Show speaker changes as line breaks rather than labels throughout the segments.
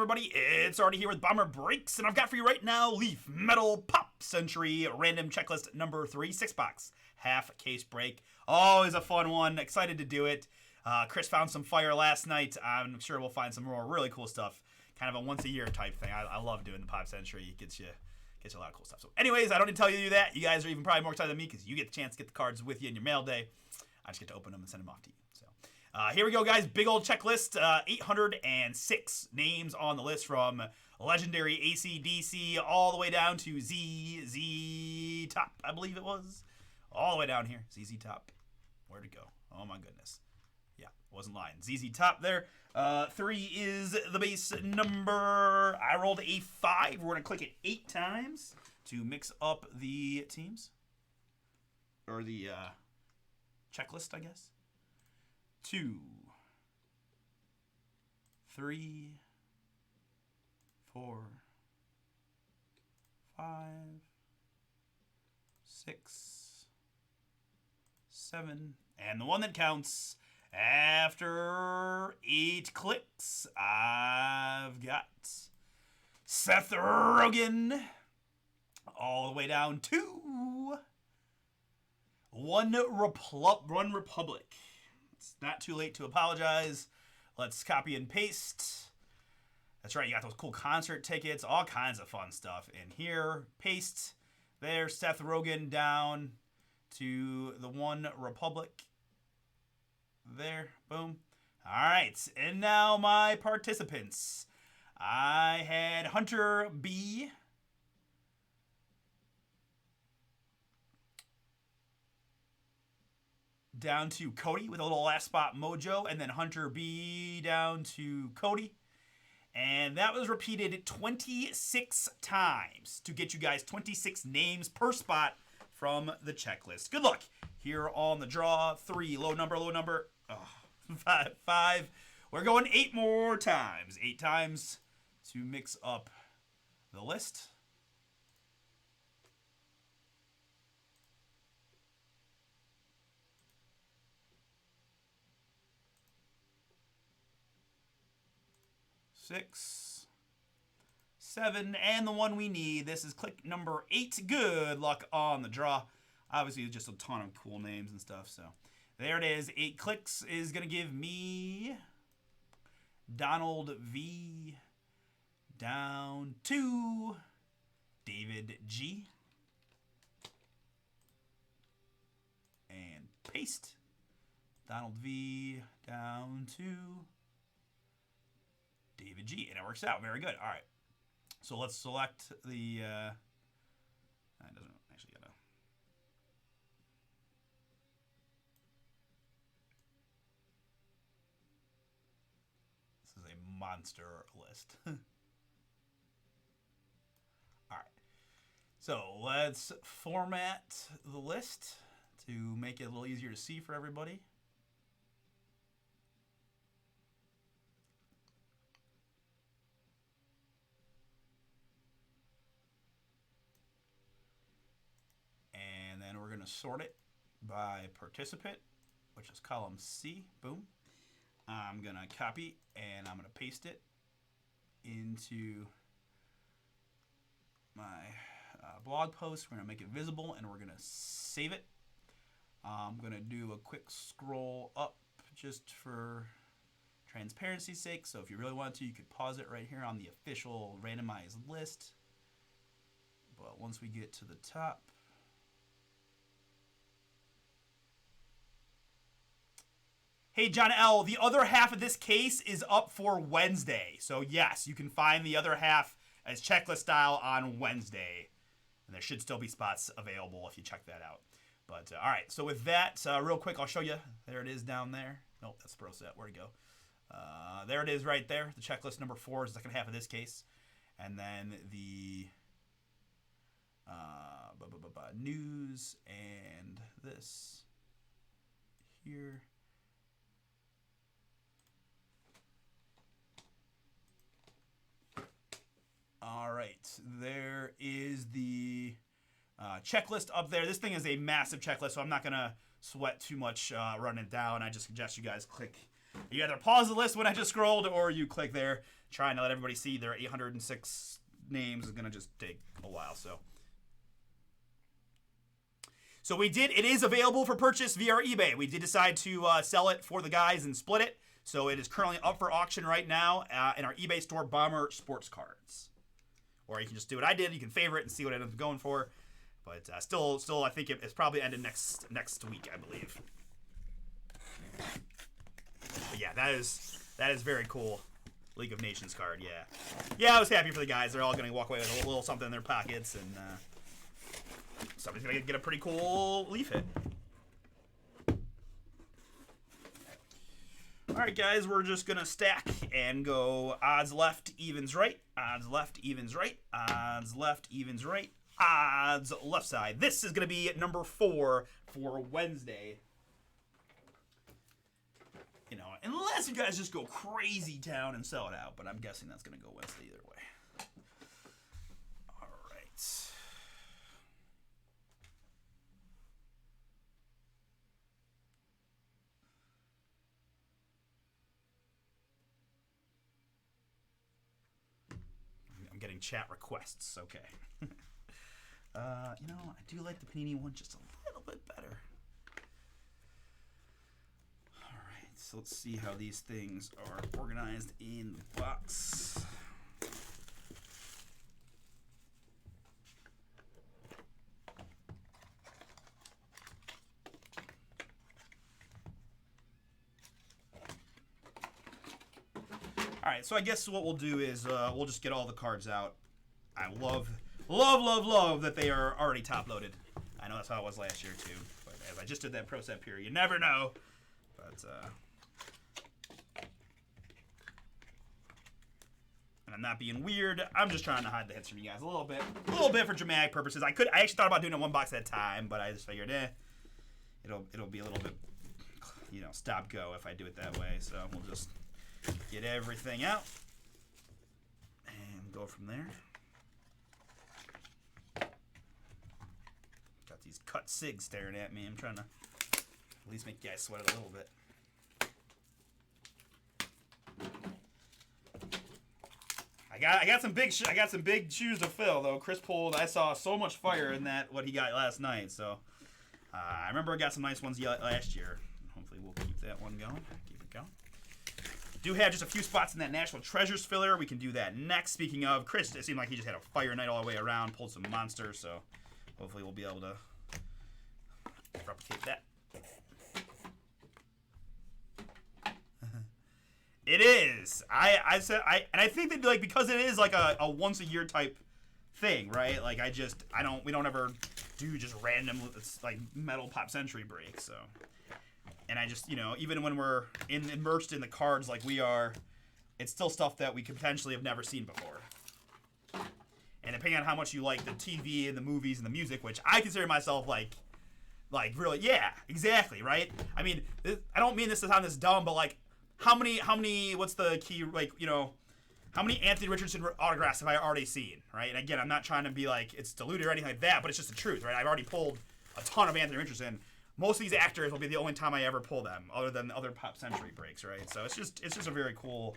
everybody? It's already here with Bomber Breaks, and I've got for you right now Leaf Metal Pop Century Random Checklist number 3, 6-box, half case break. Always a fun one. Excited to do it. Chris found some fire last night. I'm sure we'll find some more really cool stuff. Kind of a once-a-year type thing. I love doing the Pop Century. It gets you a lot of cool stuff. So anyways, I don't need to tell you to do that. You guys are even probably more excited than me because you get the chance to get the cards with you in your mail day. I just get to open them and send them off to you. So here we go, guys. Big old checklist. 806 names on the list from legendary AC/DC all the way down to ZZ Top, I believe it was. All the way down here. ZZ Top. Where'd it go? Oh, my goodness. Yeah, wasn't lying. ZZ Top there. 3 is the base number. I rolled a 5. We're going to click it 8 times to mix up the teams. Or the checklist, I guess. 2, 3, 4, 5, 6, 7, and the one that counts. After 8 clicks, I've got Seth Rogen all the way down to One Republic. It's not too late to apologize. Let's copy and paste. That's right, you got those cool concert tickets, all kinds of fun stuff in here. Paste there, Seth Rogen down to the One Republic. There, boom. All right, and now my participants. I had Hunter B. Down to Cody with a little last spot mojo, and then Hunter B down to Cody. And that was repeated 26 times to get you guys 26 names per spot from the checklist. Good luck here on the draw. 3, low number. Oh, 5. We're going 8 more times. 8 times to mix up the list. Six, 7, and the one we need. This is click number 8. Good luck on the draw. Obviously, just a ton of cool names and stuff. So there it is. 8 clicks is going to give me Donald V down to David G. And paste. Donald V down to David G. And it works out. Very good. All right. So let's select the... it doesn't actually get a... This is a monster list. All right. So let's format the list to make it a little easier to see for everybody. And then we're going to sort it by participant, which is column C. Boom. I'm going to copy and I'm going to paste it into my blog post. We're going to make it visible and we're going to save it. I'm going to do a quick scroll up just for transparency's sake. So if you really want to, you could pause it right here on the official randomized list. But once we get to the top, hey, John L., the other half of this case is up for Wednesday. So, yes, you can find the other half as checklist style on Wednesday. And there should still be spots available if you check that out. But, all right, so with that, real quick, I'll show you. There it is down there. Nope, that's Pro Set. Where'd it go? There it is right there. The checklist number 4 is the second half of this case. And then the news and this here. All right, there is the checklist up there. This thing is a massive checklist, so I'm not going to sweat too much running it down. I just suggest you guys click You either pause the list when I just scrolled, or you click there, trying to let everybody see their 806 names is going to just take a while. So we did. It is available for purchase via our eBay. We did decide to sell it for the guys and split it. So it is currently up for auction right now in our eBay store, Bomber Sports Cards. Or you can just do what I did. You can favorite and see what it ends up going for. But still, I think it's probably ended next week, I believe. But yeah, that is very cool. League of Nations card, yeah. I was happy for the guys. They're all going to walk away with a little something in their pockets, and somebody's going to get a pretty cool Leaf hit. All right, guys, we're just going to stack and go odds left, evens right, odds left, evens right, odds left, evens right, odds left side. This is going to be number 4 for Wednesday. You know, unless you guys just go crazy town and sell it out, but I'm guessing that's going to go Wednesday either way. All right. I'm getting chat requests. Okay. You know, I do like the Panini one just a little bit better. So let's see how these things are organized in the box. All right, so I guess what we'll do is we'll just get all the cards out. I love that they are already top loaded. I know that's how it was last year too. But as I just did that pro set period, you never know. But and I'm not being weird. I'm just trying to hide the hits from you guys a little bit for dramatic purposes. I actually thought about doing it one box at a time, but I just figured, it'll be a little bit, you know, stop go if I do it that way. So we'll just get everything out and go from there. Got these cut sigs staring at me. I'm trying to at least make you guys sweat it a little bit. I got some big shoes to fill though. Chris pulled. I saw so much fire in that what he got last night. So I remember I got some nice ones last year. Hopefully we'll keep that one going. Keep it going. Do have just a few spots in that National Treasures filler. We can do that next. Speaking of Chris, it seemed like he just had a fire night all the way around. Pulled some monsters. So hopefully we'll be able to replicate that. It is. I think that like because it is like a once a year type thing, right? Like we don't ever do just random like metal pop century breaks. So, and I just, you know, even when we're immersed in the cards like we are, it's still stuff that we could potentially have never seen before. And depending on how much you like the TV and the movies and the music, which I consider myself like really, yeah, exactly, right? I mean, I don't mean this to sound this dumb, but like. How many, what's the key, like, you know, how many Anthony Richardson autographs have I already seen, right? And again, I'm not trying to be like, it's diluted or anything like that, but it's just the truth, right? I've already pulled a ton of Anthony Richardson. Most of these actors will be the only time I ever pull them, other than the other pop century breaks, right? So it's just a very cool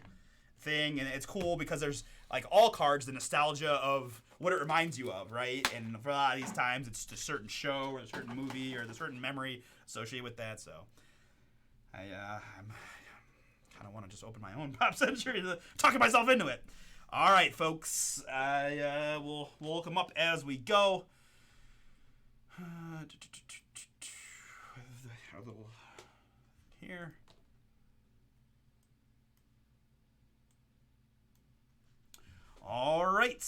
thing, and it's cool because there's, like, all cards, the nostalgia of what it reminds you of, right? And for a lot of these times, it's just a certain show or a certain movie or a certain memory associated with that, so I'm kind of want to just open my own pop century to talking myself into it. All right, folks. We'll look them up as we go. Here. All right.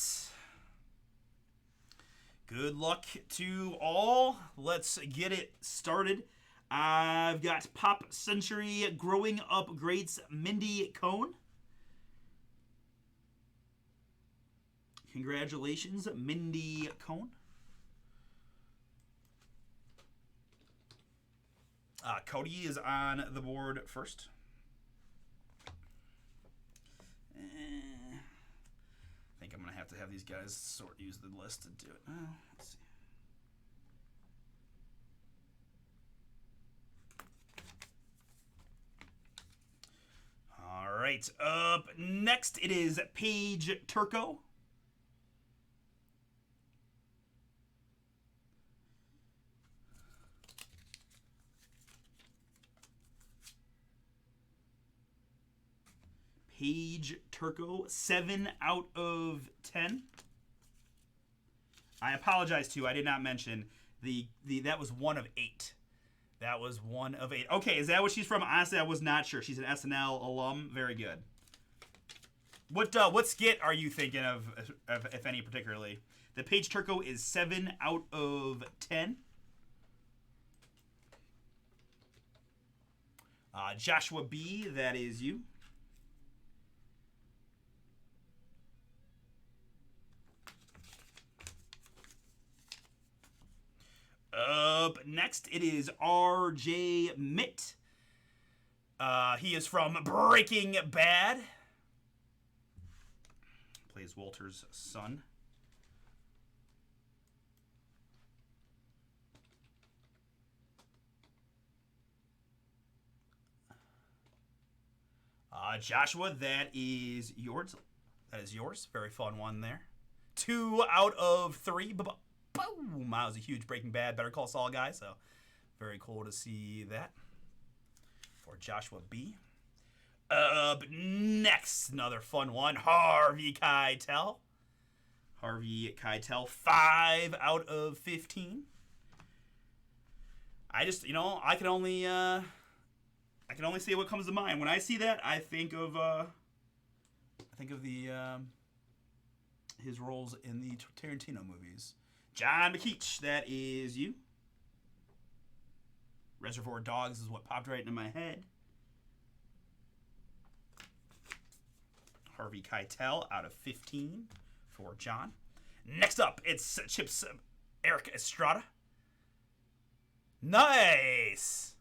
Good luck to all. Let's get it started. I've got Pop Century Growing Up Greats Mindy Cohn. Congratulations, Mindy Cohn. Cody is on the board first. I think I'm going to have these guys use the list to do it. Let's see. right. Up next, it is Paige Turco. Paige Turco, 7 out of 10. I apologize too. I did not mention the that was 1 of 8. That was 1 of 8. Okay, is that what she's from? Honestly, I was not sure. She's an SNL alum. Very good. What skit are you thinking of if any, particularly? The Paige Turco is 7 out of 10. Joshua B, that is you. Up next, it is R.J. Mitt. He is from Breaking Bad. Plays Walter's son. Joshua, that is yours. That is yours. Very fun one there. 2 out of 3. Boom! I was a huge Breaking Bad, Better Call Saul guy, so very cool to see that for Joshua B. Up next, another fun one. Harvey Keitel. Harvey Keitel, 5 out of 15. I just, I can only say what comes to mind. When I see that, I think of the his roles in the Tarantino movies. John McKeach, that is you. Reservoir Dogs is what popped right into my head. Harvey Keitel out of 15 for John. Next up, it's Chips Eric Estrada. Nice!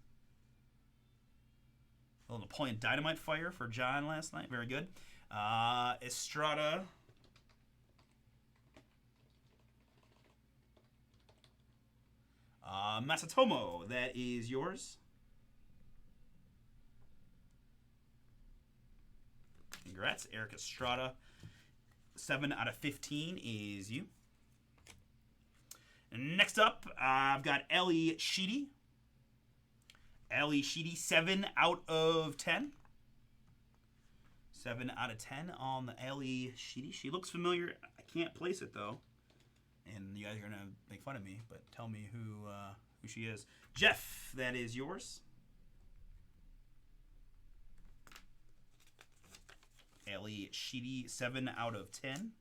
A little Napoleon Dynamite fire for John last night. Very good. Estrada. Masatomo, that is yours. Congrats, Eric Estrada. 7 out of 15 is you. And next up, I've got Ellie Sheedy. Ellie Sheedy, 7 out of 10. 7 out of 10 on the Ellie Sheedy. She looks familiar. I can't place it, though. And you guys are going to make fun of me, but tell me who she is. Jeff, that is yours. Ellie Sheedy, 7 out of 10.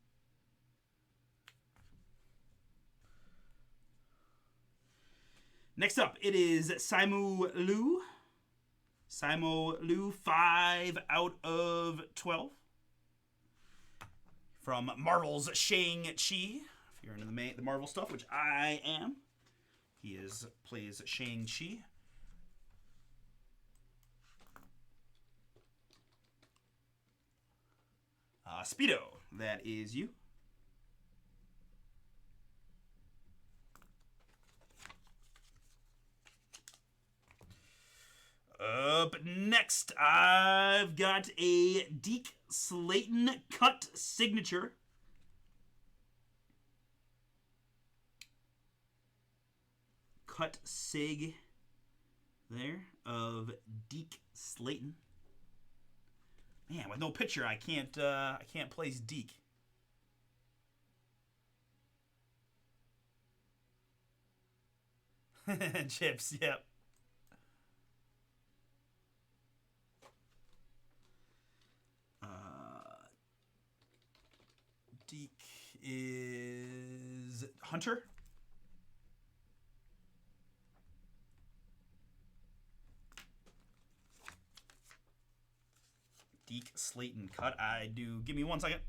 Next up, it is Simu Liu. Simu Liu, 5 out of 12. From Marvel's Shang-Chi. If you're into the Marvel stuff, which I am. He plays Shang-Chi. Speedo, that is you. Up next, I've got a Deke Slayton cut signature. Cut sig there of Deke Slayton. Man, with no picture, I can't place Deke. Chips, yep. Deke is Hunter. Deke Slayton cut. I do. Give me 1 second.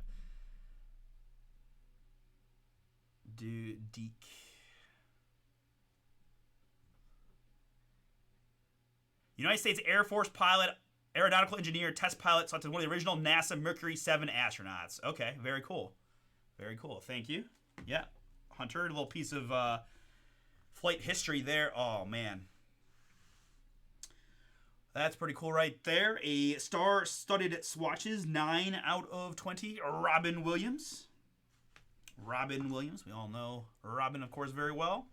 Do Deke. United States Air Force pilot, aeronautical engineer, test pilot, selected one of the original NASA Mercury 7 astronauts. Okay, very cool. Very cool. Thank you. Yeah. Hunter, a little piece of flight history there. Oh, man. That's pretty cool right there. A star-studded swatches, 9 out of 20. Robin Williams. Robin Williams. We all know Robin, of course, very well.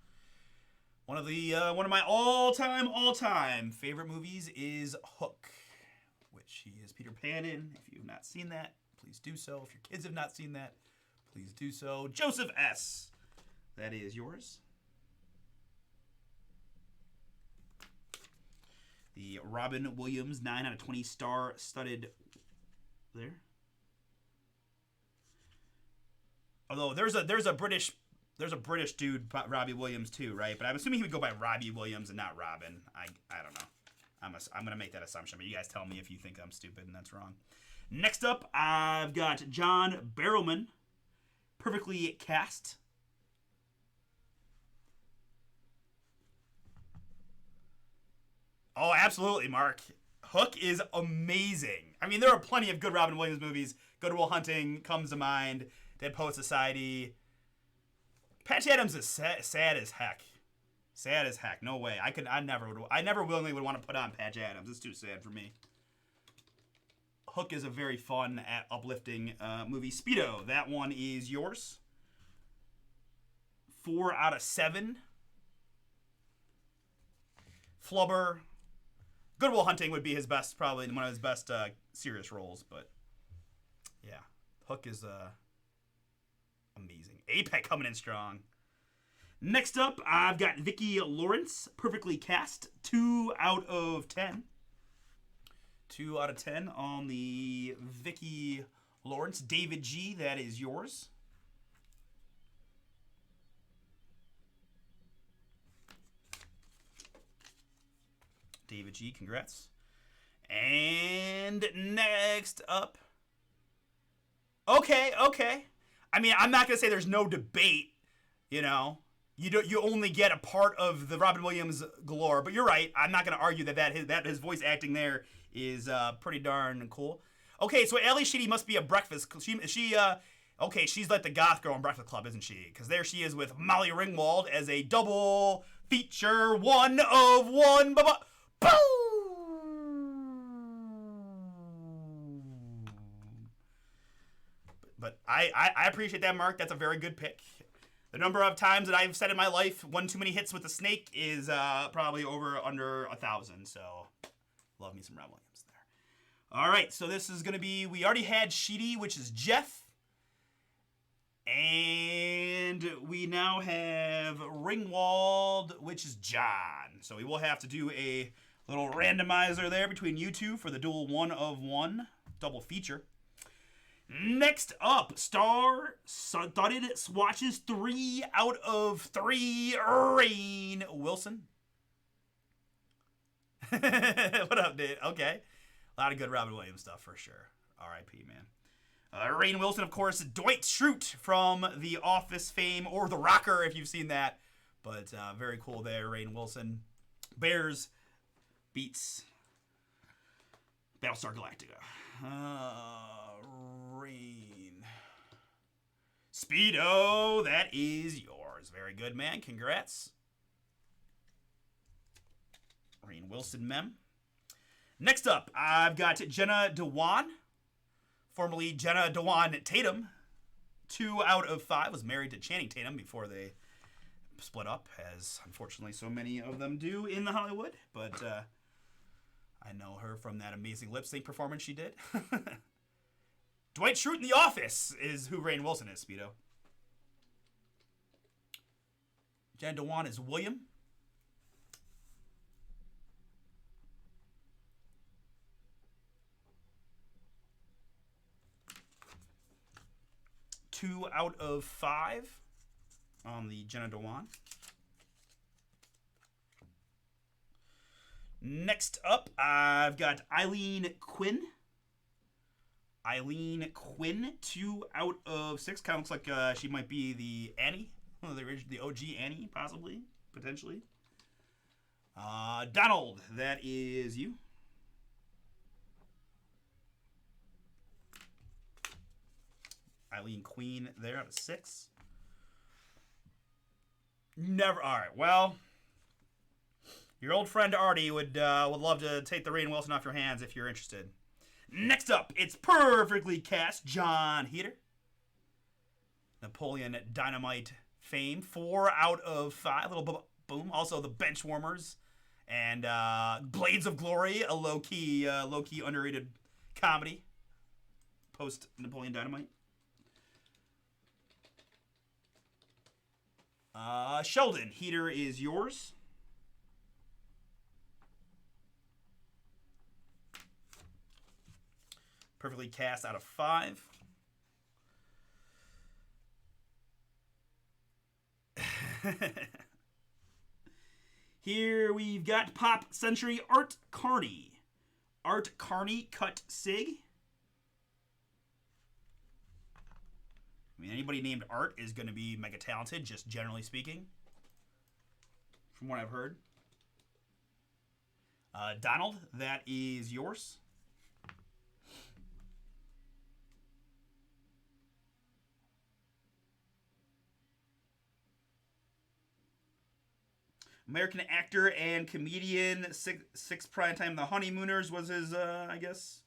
One of my all-time favorite movies is Hook, which he is Peter Pan in. If you have not seen that, please do so. If your kids have not seen that, please do so. Joseph S. That is yours. The Robin Williams 9 out of 20 star-studded there. Although there's a British dude, Robbie Williams too, right? But I'm assuming he would go by Robbie Williams and not Robin. I don't know. I'm gonna make that assumption, but you guys tell me if you think I'm stupid and that's wrong. Next up, I've got John Barrowman, perfectly cast. Oh, absolutely, Mark. Hook is amazing. I mean, there are plenty of good Robin Williams movies. Good Will Hunting comes to mind. Dead Poet Society. Patch Adams is sad as heck. Sad as heck. No way. I never willingly would want to put on Patch Adams. It's too sad for me. Hook is a very fun, uplifting movie. Speedo, that one is yours. 4 out of 7. Flubber. Good Will Hunting would be his best, probably one of his best serious roles, but yeah, Hook is amazing. Apex coming in strong. Next up, I've got Vicki Lawrence, perfectly cast, 2 out of 10. 2 out of 10 on the Vicki Lawrence. David G, that is yours. David G, congrats. And next up. Okay. I mean, I'm not going to say there's no debate, you know. You only get a part of the Robin Williams galore, but you're right. I'm not going to argue that his voice acting there is pretty darn cool. Okay, so Ally Sheedy must be a breakfast. Okay, she's like the goth girl in Breakfast Club, isn't she? Because there she is with Molly Ringwald as a double feature, 1 of 1. Boom! But I appreciate that, Mark. That's a very good pick. The number of times that I've said in my life, one too many hits with the snake is probably under 1,000. So, love me some Rob Williams there. All right, so this is going to be, we already had Sheedy, which is Jeff. And we now have Ringwald, which is John. So we will have to do a little randomizer there between you two for the dual 1 of 1 double feature. Next up, star-studded swatches, 3 out of 3, Rainn Wilson. What up, dude? Okay. A lot of good Robin Williams stuff for sure. R.I.P., man. Rainn Wilson, of course, Dwight Schrute from The Office fame, or The Rocker, if you've seen that. But very cool there, Rainn Wilson. Bears beats Battlestar Galactica. Rainn. Speedo, that is yours. Very good, man. Congrats. Rainn Wilson, mem. Next up, I've got Jenna Dewan, formerly Jenna Dewan Tatum. 2 out of 5. Was married to Channing Tatum before they split up, as unfortunately so many of them do in the Hollywood. But I know her from that amazing lip sync performance she did. Dwight Schrute in The Office is who Rainn Wilson is, Speedo. Jenna Dewan is William. Two out of 5 on the Jenna Dewan. Next up, I've got Eileen Quinn. Eileen Quinn, 2 out of 6. Kind of looks like she might be the Annie. The OG Annie, possibly. Potentially. Donald, that is you. Eileen Queen there out of 6. Never. All right, well, Your old friend Artie would love to take the Rainn Wilson off your hands if you're interested. Next up, it's perfectly cast Jon Heder. Napoleon Dynamite fame, 4 out of 5. Little boom. Also the Benchwarmers and Blades of Glory, a low key underrated comedy post Napoleon Dynamite. Sheldon, Heder is yours. Perfectly cast out of 5. Here we've got Pop Century Art Carney. Art Carney cut sig. I mean, anybody named Art is going to be mega talented, just generally speaking, from what I've heard. Donald, that is yours. American actor and comedian, six primetime The Honeymooners was his, I guess,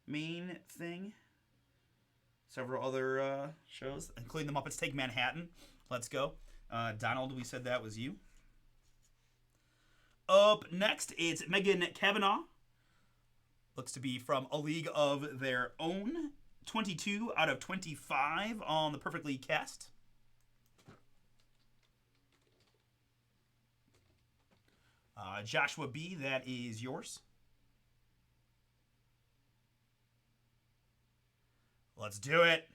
main thing. Several other shows, including The Muppets Take Manhattan. Let's go. Donald, we said that was you. Up next, it's Megan Cavanaugh. Looks to be from A League of Their Own. 22 out of 25 on the perfectly cast. Joshua B., that is yours. Let's do it.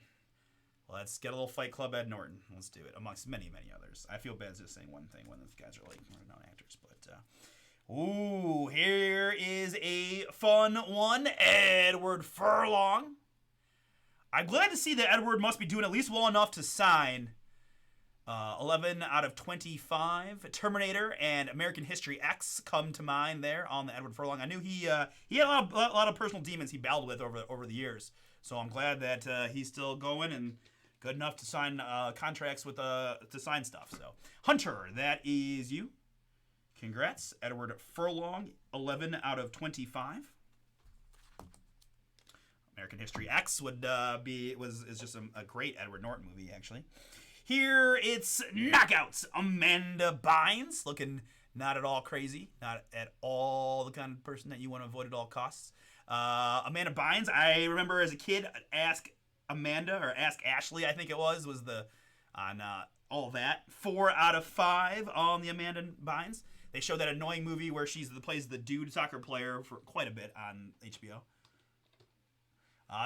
Let's get a little Fight Club Ed Norton. Let's do it, amongst many, many others. I feel bad just saying one thing when those guys are like known actors, but ooh, here is a fun one. Edward Furlong. I'm glad to see that Edward must be doing at least well enough to sign 11 out of 25. Terminator and American History X come to mind there on the Edward Furlong. I knew he had a lot of personal demons he battled with over the years. So I'm glad that he's still going and good enough to sign contracts with to sign stuff. So Hunter, that is you. Congrats, Edward Furlong, 11 out of 25. American History X is just a great Edward Norton movie actually. Here it's Knockouts. Amanda Bynes, looking not at all crazy, not at all the kind of person that you want to avoid at all costs. Amanda Bynes, I remember as a kid, Ask Ashley, I think it was on all that. 4 out of 5 on the Amanda Bynes. They showed that annoying movie where she plays the dude soccer player for quite a bit on HBO.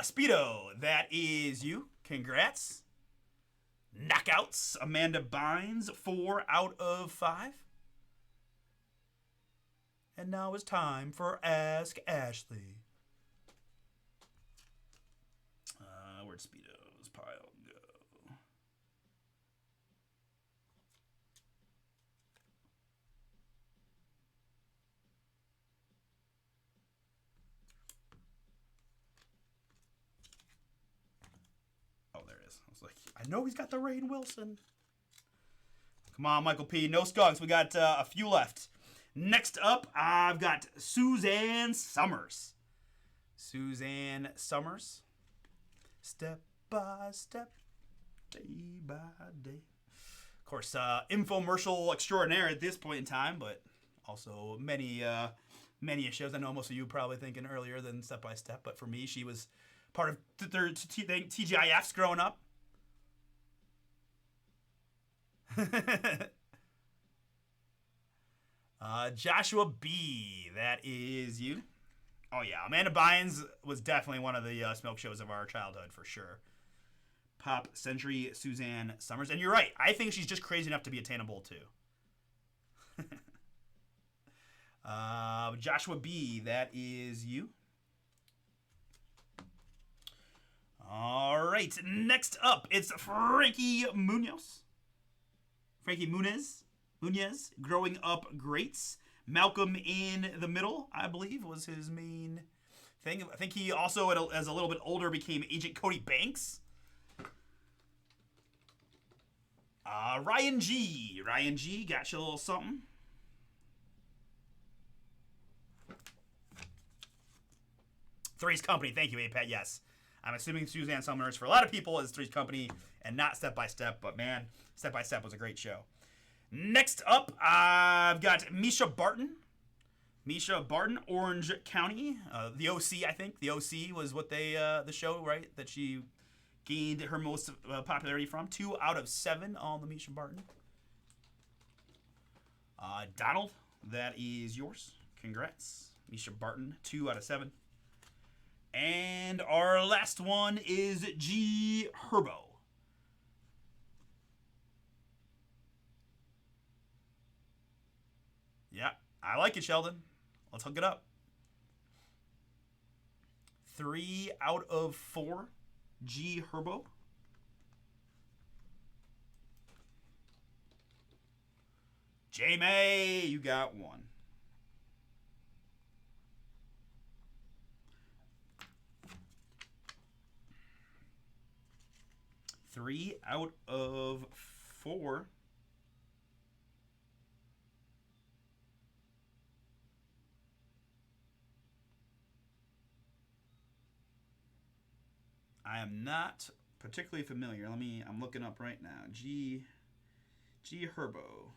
Speedo, that is you. Congrats. Knockouts, Amanda Bynes, 4 out of 5. And now it's time for Ask Ashley. Where'd Speedo's pile go? Oh, there it is. I was like, I know he's got the Rainn Wilson. Come on, Michael P. No skunks. We got a few left. Next up, I've got Suzanne Summers. Suzanne Summers. Step by step, day by day. Of course, infomercial extraordinaire at this point in time, but also many shows. I know most of you probably thinking earlier than Step by Step, but for me, she was part of TGIFs growing up. Joshua B., that is you. Oh yeah, Amanda Bynes was definitely one of the smoke shows of our childhood for sure. Pop Century Suzanne Summers, and you're right. I think she's just crazy enough to be attainable too. Joshua B., that is you. All right, next up, it's Frankie Muniz. Frankie Muniz, Growing Up Greats. Malcolm in the Middle, I believe, was his main thing. I think he also, as a little bit older, became Agent Cody Banks. Ryan G. Ryan G. got you a little something. Three's Company. Thank you, A-Pat. Yes. I'm assuming Suzanne Summers for a lot of people is Three's Company and not Step by Step, but man, Step by Step was a great show. Next up, I've got Misha Barton. Misha Barton, Orange County. The OC, I think. The OC was what they, the show, right? That she gained her most popularity from. 2 out of 7 on the Misha Barton. Donald, that is yours. Congrats. Misha Barton, 2 out of 7. And our last one is G. Herbo. Yeah, I like it, Sheldon. Let's hook it up. 3 out of 4, G. Herbo. Jamie, you got 1. Three out of 4. I am not particularly familiar. I'm looking up right now. G. Herbo.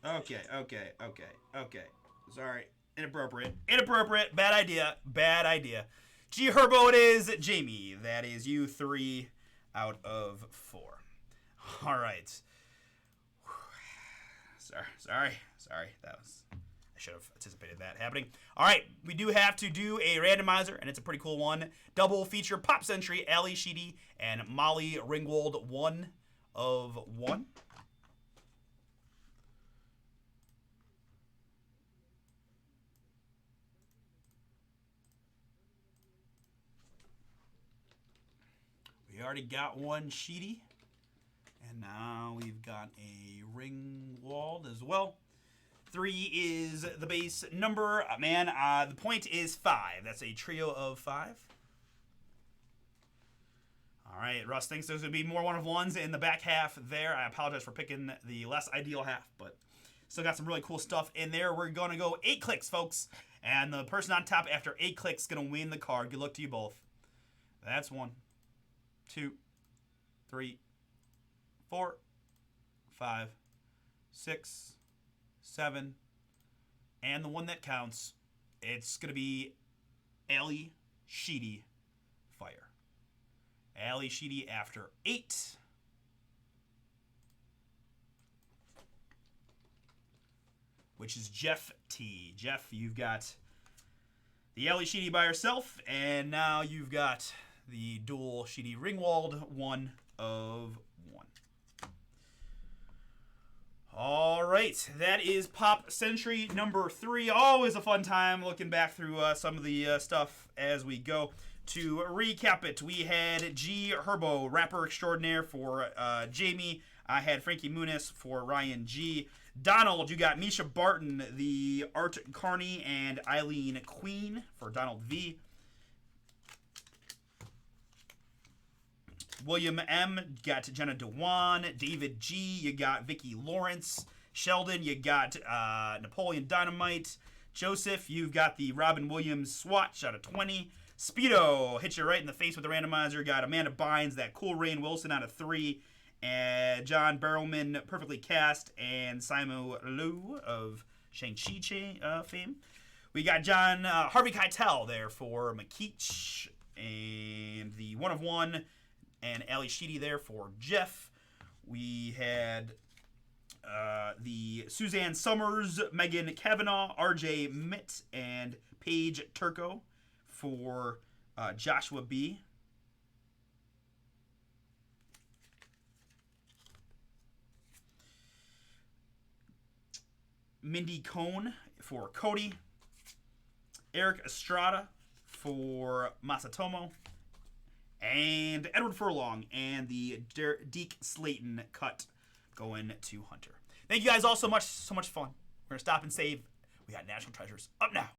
Okay. Sorry. Inappropriate. Bad idea. G. Herbo it is. Jamie, that is you. 3 out of 4. All right. Sorry. I should have anticipated that happening. All right, we do have to do a randomizer, and it's a pretty cool one. Double feature Pop Century, Ali Sheedy and Molly Ringwald, 1 of 1. We already got 1 Sheedy, and now we've got a Ringwald as well. 3 is the base number. The point is 5. That's a trio of 5. All right, Russ thinks there's going to be more 1 of 1s in the back half there. I apologize for picking the less ideal half, but still got some really cool stuff in there. We're going to go 8 clicks, folks. And the person on top after 8 clicks is going to win the card. Good luck to you both. That's 1, 2, 3, 4, 5, 6, 7, and the one that counts, it's going to be Ali Sheedy Fire. Ali Sheedy after 8. Which is Jeff T. Jeff, you've got the Ali Sheedy by herself, and now you've got the dual Sheedy Ringwald, 1 of 1. All right, that is Pop Century number 3. Always a fun time looking back through some of the stuff as we go. To recap it, we had G. Herbo, rapper extraordinaire for Jamie. I had Frankie Muniz for Ryan G. Donald, you got Misha Barton, the Art Carney, and Eileen Queen for Donald V. William M, got Jenna Dewan. David G, you got Vicki Lawrence. Sheldon, you got Napoleon Dynamite. Joseph, you've got the Robin Williams swatch out of 20. Speedo, hit you right in the face with the randomizer. Got Amanda Bynes, that Cool Rain Wilson out of 3. And John Barrowman, perfectly cast. And Simon Liu of Shang-Chi fame. We got John Harvey Keitel there for McKeach. And the 1 of 1. And Ali Sheedy there for Jeff. We had the Suzanne Summers, Megan Kavanaugh, RJ Mitt, and Paige Turco for Joshua B. Mindy Cohn for Cody. Eric Estrada for Masatomo. And Edward Furlong and the Deke Slayton cut going to Hunter. Thank you guys all so much. So much fun. We're going to stop and save. We got National Treasures up now.